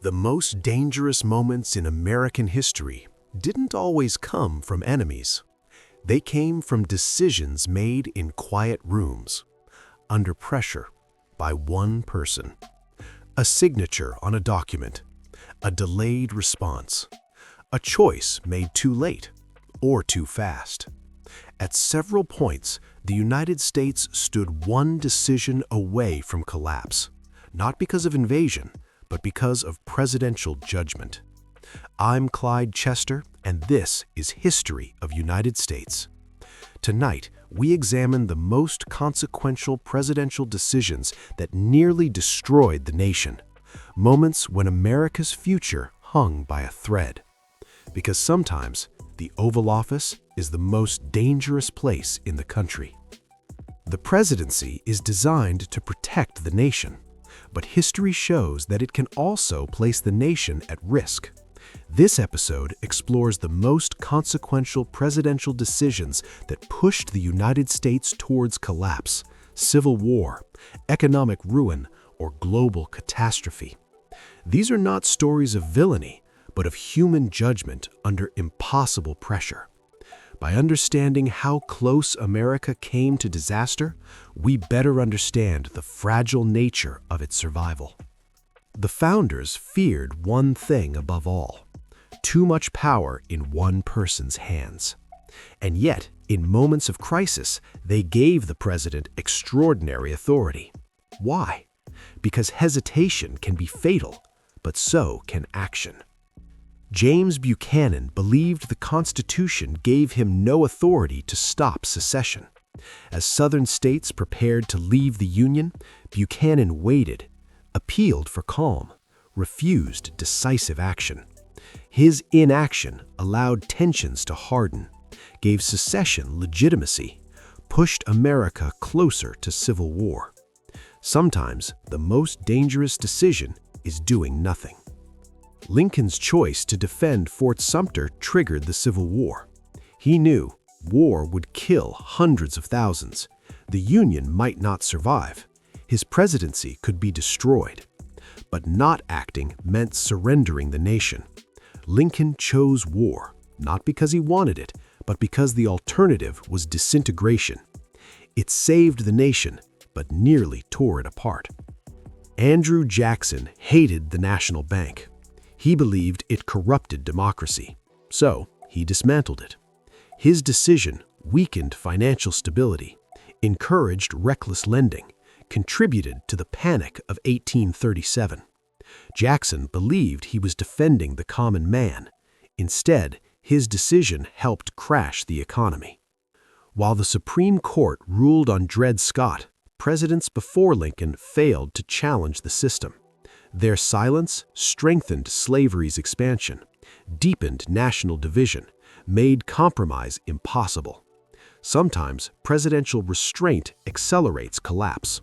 The most dangerous moments in American history didn't always come from enemies. They came from decisions made in quiet rooms, under pressure, by one person. A signature on a document, a delayed response, a choice made too late or too fast. At several points, the United States stood one decision away from collapse, not because of invasion, but because of presidential judgment. I'm Clyde Chester, and this is History of United States. Tonight, we examine the most consequential presidential decisions that nearly destroyed the nation, moments when America's future hung by a thread. Because sometimes, the Oval Office is the most dangerous place in the country. The presidency is designed to protect the nation, but history shows that it can also place the nation at risk. This episode explores the most consequential presidential decisions that pushed the United States towards collapse, civil war, economic ruin, or global catastrophe. These are not stories of villainy, but of human judgment under impossible pressure. By understanding how close America came to disaster, we better understand the fragile nature of its survival. The founders feared one thing above all: too much power in one person's hands. And yet, in moments of crisis, they gave the president extraordinary authority. Why? Because hesitation can be fatal, but so can action. James Buchanan believed the Constitution gave him no authority to stop secession. As Southern states prepared to leave the Union, Buchanan waited, appealed for calm, refused decisive action. His inaction allowed tensions to harden, gave secession legitimacy, pushed America closer to civil war. Sometimes the most dangerous decision is doing nothing. Lincoln's choice to defend Fort Sumter triggered the Civil War. He knew war would kill hundreds of thousands. The Union might not survive. His presidency could be destroyed. But not acting meant surrendering the nation. Lincoln chose war, not because he wanted it, but because the alternative was disintegration. It saved the nation, but nearly tore it apart. Andrew Jackson hated the National Bank. He believed it corrupted democracy, so he dismantled it. His decision weakened financial stability, encouraged reckless lending, contributed to the Panic of 1837. Jackson believed he was defending the common man. Instead, his decision helped crash the economy. While the Supreme Court ruled on Dred Scott, presidents before Lincoln failed to challenge the system. Their silence strengthened slavery's expansion, deepened national division, made compromise impossible. Sometimes presidential restraint accelerates collapse.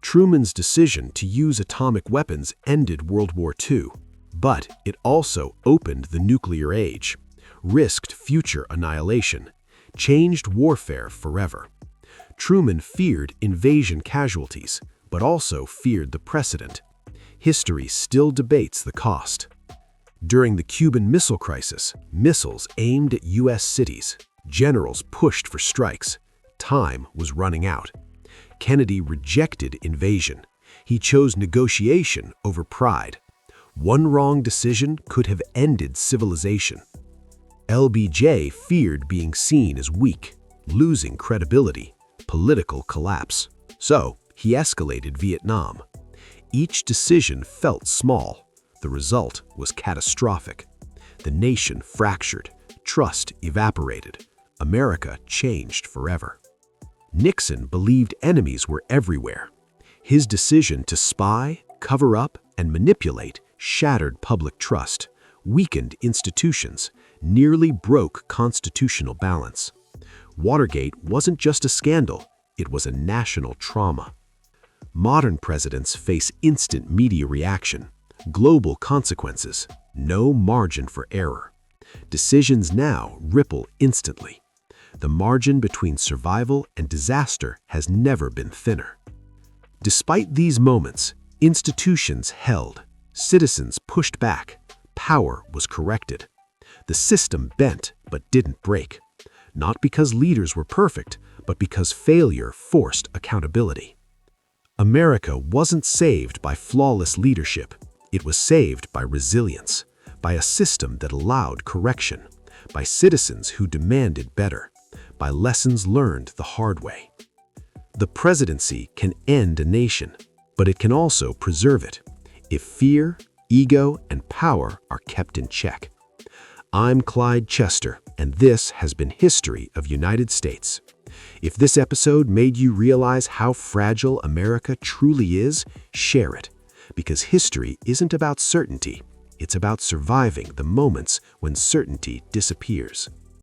Truman's decision to use atomic weapons ended World War II, but it also opened the nuclear age, risked future annihilation, changed warfare forever. Truman feared invasion casualties, but also feared the precedent. History still debates the cost. During the Cuban Missile Crisis, missiles aimed at U.S. cities. Generals pushed for strikes. Time was running out. Kennedy rejected invasion. He chose negotiation over pride. One wrong decision could have ended civilization. LBJ feared being seen as weak, losing credibility, political collapse. So he escalated Vietnam. Each decision felt small. The result was catastrophic. The nation fractured. Trust evaporated. America changed forever. Nixon believed enemies were everywhere. His decision to spy, cover up, and manipulate shattered public trust, weakened institutions, nearly broke constitutional balance. Watergate wasn't just a scandal, it was a national trauma. Modern presidents face instant media reaction, global consequences, no margin for error. Decisions now ripple instantly. The margin between survival and disaster has never been thinner. Despite these moments, institutions held. Citizens pushed back. Power was corrected. The system bent but didn't break. Not because leaders were perfect, but because failure forced accountability. America wasn't saved by flawless leadership. It was saved by resilience, by a system that allowed correction, by citizens who demanded better, by lessons learned the hard way. The presidency can end a nation, but it can also preserve it, if fear, ego, and power are kept in check. I'm Clyde Chester, and this has been History of United States. If this episode made you realize how fragile America truly is, share it. Because history isn't about certainty, it's about surviving the moments when certainty disappears.